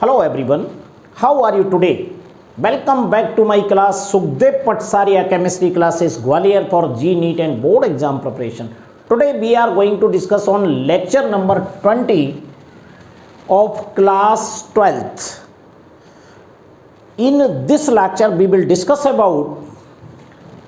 Hello everyone, how are you today? Welcome back to my class Sukhdev Patsaria chemistry classes Gwalior for G NEET and board exam preparation. Today we are going to discuss on lecture number 20 of class 12th. In this lecture we will discuss about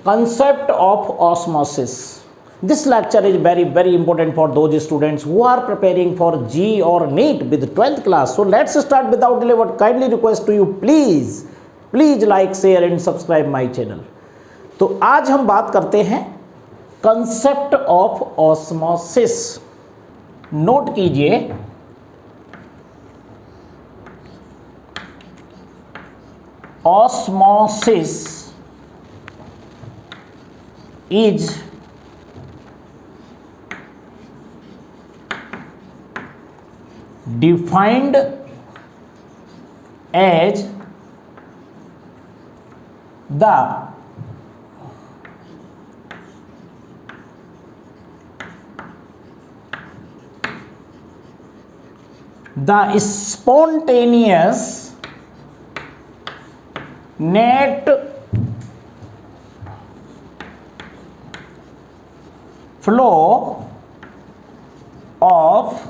concept of osmosis. This lecture is very important for those students who are preparing for G or NEET with 12th class. So let's start without delay. But kindly request to you, please like, share and subscribe my channel. तो आज हम बात करते हैं concept of osmosis. Note कीजिए, osmosis is defined as the spontaneous net flow of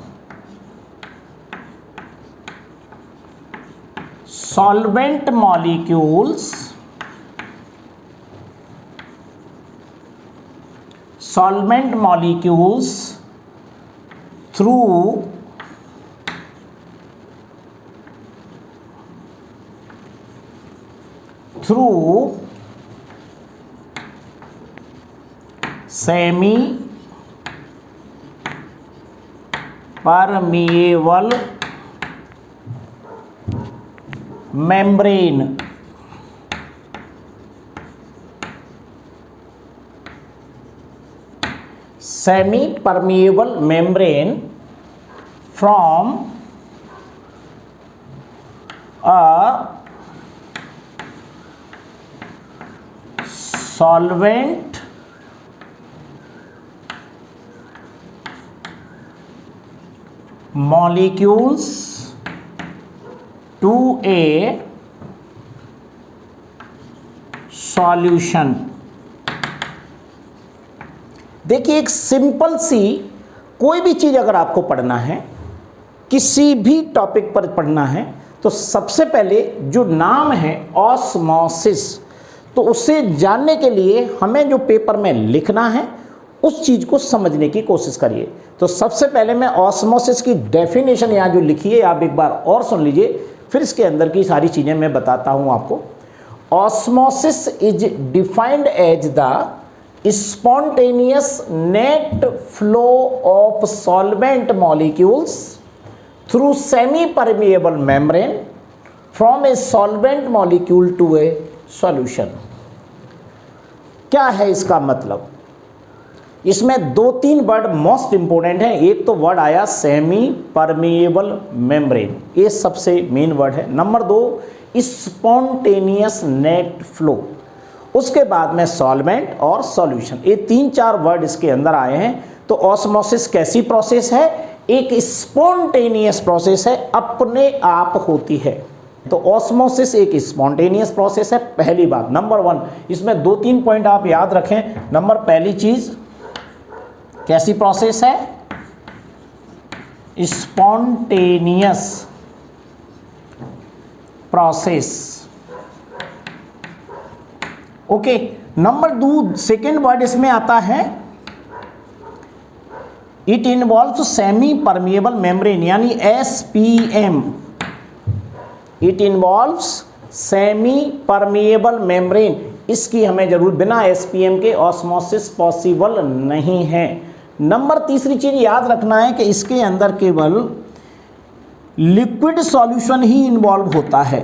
solvent molecules through semi permeable membrane. Semi-permeable membrane from a solvent molecules to a solution. देखिए, एक simple सी कोई भी चीज अगर आपको पढ़ना है, किसी भी टॉपिक पर पढ़ना है, तो सबसे पहले जो नाम है ऑस्मोसिस, तो उसे जानने के लिए हमें जो पेपर में लिखना है उस चीज को समझने की कोशिश करिए. तो सबसे पहले मैं ऑस्मोसिस की डेफिनेशन यहाँ जो लिखी है आप एक बार और सुन लीजिए, फिर इसके अंदर की सारी चीजें मैं बताता हूं आपको. Osmosis is defined as the spontaneous net flow of solvent molecules through semi permeable membrane from a solvent molecule to a solution. क्या है इसका मतलब? इसमें दो तीन वर्ड मोस्ट इंपोर्टेंट है. एक तो वर्ड आया सेमी परमिएबल मेम्ब्रेन, ये सबसे मेन वर्ड है. नंबर 2 स्पॉन्टेनियस नेट फ्लो, उसके बाद में सॉल्वेंट और सॉल्यूशन. ये 3-4 वर्ड इसके अंदर आए हैं. तो ऑस्मोसिस कैसी प्रोसेस है? एक स्पॉन्टेनियस प्रोसेस है, अपने आप होती है. तो ऑस्मोसिस एक स्पॉन्टेनियस प्रोसेस है, पहली बात. नंबर 1, इसमें 2-3 पॉइंट आप याद रखें. नंबर पहली चीज, कैसी प्रोसेस है? Spontaneous process. Okay. Number 2 second word इसमें आता है, it involves semi permeable membrane, यानी SPM. It involves semi permeable membrane. इसकी हमें जरूर, बिना SPM के ऑस्मोसिस पॉसिबल नहीं है. नंबर तीसरी चीज याद रखना है कि इसके अंदर केवल लिक्विड सॉल्यूशन ही इन्वॉल्व होता है.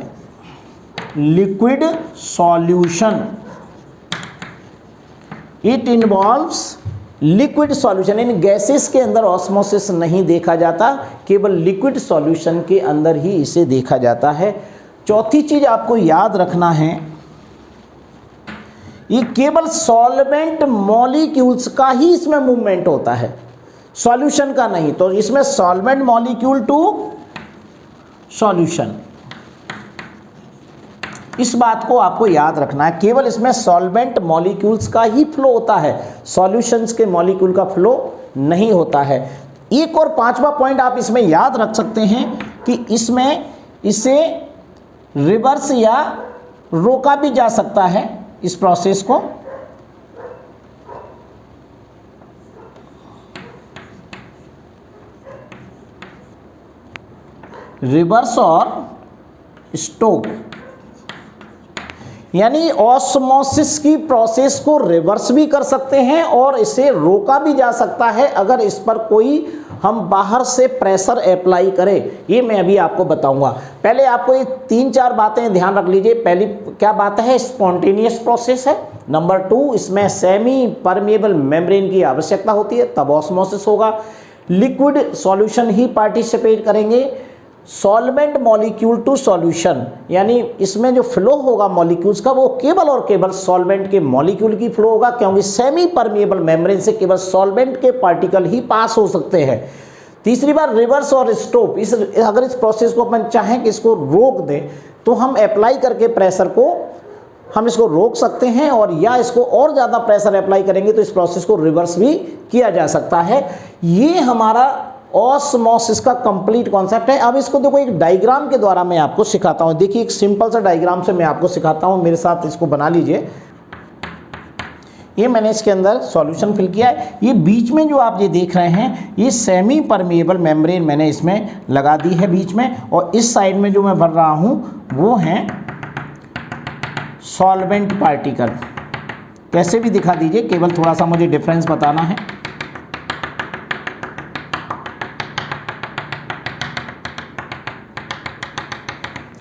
Liquid solution, it involves liquid solution. In gases के अंदर ऑस्मोसिस नहीं देखा जाता, केवल लिक्विड सॉल्यूशन के अंदर ही इसे देखा जाता है. चौथी चीज आपको याद रखना है, ये केवल सॉल्वेंट मॉलिक्यूल्स का ही इसमें मूवमेंट होता है, सॉल्यूशन का नहीं. तो इसमें सॉल्वेंट मॉलिक्यूल टू सॉल्यूशन। इस बात को आपको याद रखना है, केवल इसमें सॉल्वेंट मॉलिक्यूल्स का ही फ्लो होता है, सॉल्यूशंस के मॉलिक्यूल का फ्लो नहीं होता है। एक और पांचवा पॉइंट आप इसमें याद रख सकते हैं कि इसमें इसे रिवर्स या रोका भी जा सकता है, इस प्रोसेस को। रिवर्स और स्टॉप, यानी ऑस्मोसिस की प्रोसेस को रिवर्स भी कर सकते हैं और इसे रोका भी जा सकता है अगर इस पर कोई हम बाहर से प्रेशर अप्लाई करें। ये मैं अभी आपको बताऊंगा। पहले आपको ये 3-4 बातें ध्यान रख लीजिए। पहली क्या बात है, स्पॉन्टेनियस प्रोसेस है। नंबर 2, इसमें सेमी परमेबल मेम्ब्रेन की आवश्यकता होती है, तब ऑस्मोसिस होगा। लिक्विड सॉल्यूशन ही पार्टिसिपेट करेंगे। सॉल्वेंट मॉलिक्यूल टू सॉल्यूशन, यानी इसमें जो फ्लो होगा मॉलिक्यूल्स का वो केवल और केवल सॉल्वेंट के मॉलिक्यूल की फ्लो होगा, क्योंकि सेमी परमेबल मेम्ब्रेन से केवल सॉल्वेंट के पार्टिकल ही पास हो सकते हैं। तीसरी बार रिवर्स और स्टॉप, अगर इस प्रोसेस को अपन चाहें कि इसको रोक दें तो हम अप्लाई करके प्रेशर को हम इसको रोक सकते हैं, और या इसको और ज़्यादा प्रेशर अप्लाई करेंगे तो इस प्रोसेस को रिवर्स भी किया जा सकता है। ये हमारा ऑस्मोसिस का कंप्लीट कॉन्सेप्ट है। अब इसको देखो एक डायग्राम के द्वारा मैं आपको सिखाता हूं। देखिए एक सिंपल सा डायग्राम से मैं आपको सिखाता हूं, मेरे साथ इसको बना लीजिए। ये मैंने इसके अंदर सॉल्यूशन फिल किया है। ये बीच में जो आप ये देख रहे हैं ये सेमी परमेबल मेम्ब्रेन मैंने इसमें लगा दी है बीच में, और इस साइड में जो मैं भर रहा हूं वो है सॉल्वेंट पार्टिकल। कैसे भी दिखा दीजिए, केवल थोड़ा सा मुझे डिफरेंस बताना है।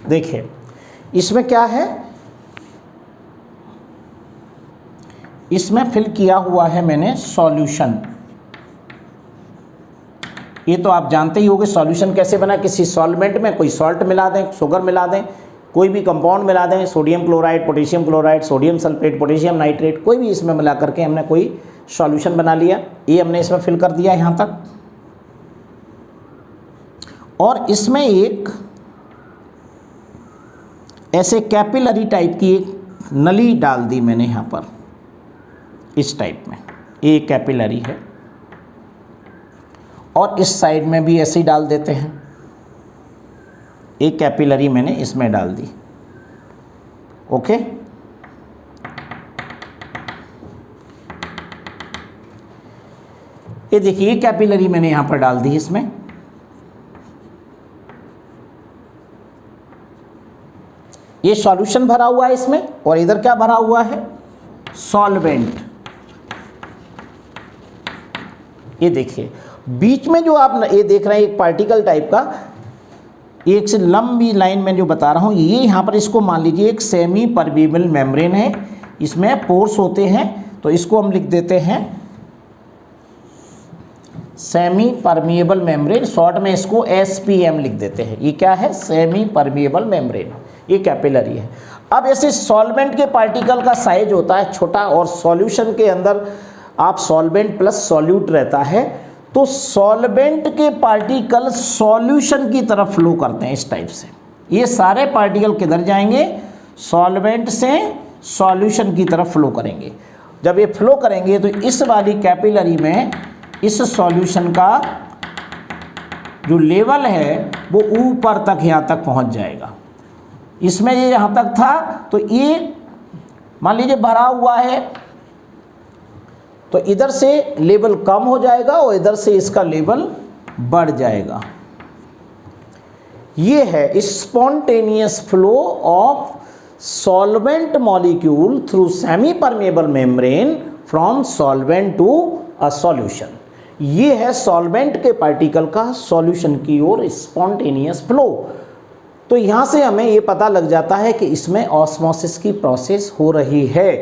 देखिए इसमें क्या है, इसमें फिल किया हुआ है मैंने सॉल्यूशन। ये तो आप जानते ही होंगे सॉल्यूशन कैसे बना। किसी सॉल्वेंट में कोई सॉल्ट मिला दें, शुगर मिला दें, कोई भी कंपाउंड मिला दें, sodium chloride, potassium chloride, sodium sulphate, potassium nitrate, कोई भी इसमें मिला करके हमने कोई सॉल्यूशन बना लिया। ये हमने इसमें फिल कर दिया यहाँ तक, और इसमें एक ऐसे कैपिलरी टाइप की एक नली डाल दी मैंने यहाँ पर, इस टाइप में एक कैपिलरी है, और इस साइड में भी ऐसे ही डाल देते हैं। एक कैपिलरी मैंने इसमें डाल दी। ओके, ये देखिए ये कैपिलरी मैंने यहां पर डाल दी इसमें। ये सॉल्यूशन भरा हुआ है इसमें, और इधर क्या भरा हुआ है, सॉल्वेंट। ये देखिए बीच में जो आप ये देख रहे हैं एक पार्टिकल टाइप का, एक से लंबी लाइन में जो बता रहा हूं, ये यहां पर इसको मान लीजिए एक सेमी परमेबल मेम्ब्रेन है, इसमें पोर्स होते हैं, तो इसको हम लिख देते हैं सेमी परमेबल मेम्ब्रेन, शॉर्ट में इसको SPM लिख देते हैं। ये क्या है, सेमी परमेबल मेम्ब्रेन, ये कैपिलरी है। अब ऐसे सॉल्वेंट के पार्टिकल का साइज होता है छोटा, और सॉल्यूशन के अंदर आप सॉल्वेंट प्लस सॉल्यूट रहता है, तो सॉल्वेंट के पार्टिकल सॉल्यूशन की तरफ फ्लो करते हैं इस टाइप से। ये सारे पार्टिकल किधर जाएंगे, सॉल्वेंट से सॉल्यूशन की तरफ फ्लो करेंगे। जब ये फ्लो करेंगे तो इस वाली कैपिलरी में इस सॉल्यूशन का जो लेवल है वो ऊपर तक, यहाँ तक पहुँच जाएगा। इसमें ये यहाँ तक था, तो ये मान लीजिए भरा हुआ है, तो इधर से लेवल कम हो जाएगा और इधर से इसका लेवल बढ़ जाएगा। ये है spontaneous flow of solvent molecule through semi permeable membrane from solvent to a solution. ये है सॉल्वेंट के पार्टिकल का सॉल्यूशन की ओर स्पॉन्टेनियस फ्लो। तो यहाँ से हमें ये पता लग जाता है कि इसमें ऑस्मोसिस की प्रोसेस हो रही है।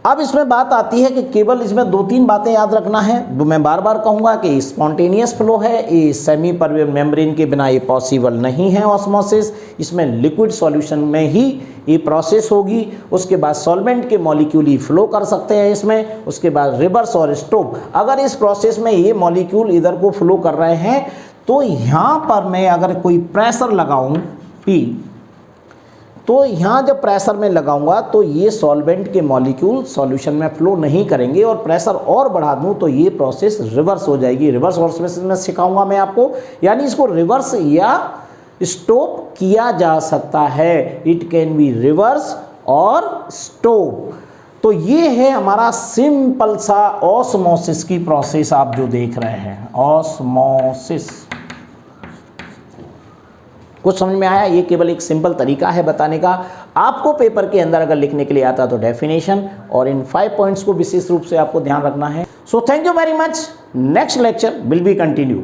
अब इसमें बात आती है कि केवल इसमें 2-3 बातें याद रखना है, जो मैं बार बार कहूँगा कि स्पॉन्टेनियस फ्लो है, ये सेमी परमेबल मेम्ब्रेन के बिना ये पॉसिबल नहीं है ऑस्मोसिस। इसमें लिक्विड सॉल्यूशन में ही ये प्रोसेस होगी। उसके बाद सॉल्वेंट के मॉलिक्यूल ही फ्लो कर सकते हैं इसमें। उसके बाद रिवर्स और स्टॉप। अगर इस प्रोसेस में ये मॉलिक्यूल इधर को फ्लो कर रहे हैं तो यहाँ पर मैं अगर कोई प्रेशर लगाऊं P, तो यहाँ जब प्रेशर में लगाऊंगा तो ये सॉल्वेंट के मॉलिक्यूल सॉल्यूशन में फ्लो नहीं करेंगे, और प्रेशर और बढ़ा दूं तो ये प्रोसेस रिवर्स हो जाएगी। रिवर्स ऑस्मोसिस में सिखाऊंगा मैं आपको, यानी इसको रिवर्स या स्टॉप किया जा सकता है। इट कैन बी रिवर्स और स्टॉप। तो ये है हमारा सिंपल सा ऑस्मोसिस की प्रोसेस आप जो देख रहे हैं, ऑस्मोसिस। कुछ समझ में आया? ये केवल एक सिंपल तरीका है बताने का। आपको पेपर के अंदर अगर लिखने के लिए आता तो डेफिनेशन और इन 5 पॉइंट्स को विशेष रूप से आपको ध्यान रखना है। So thank you very much. Next lecture will be continue.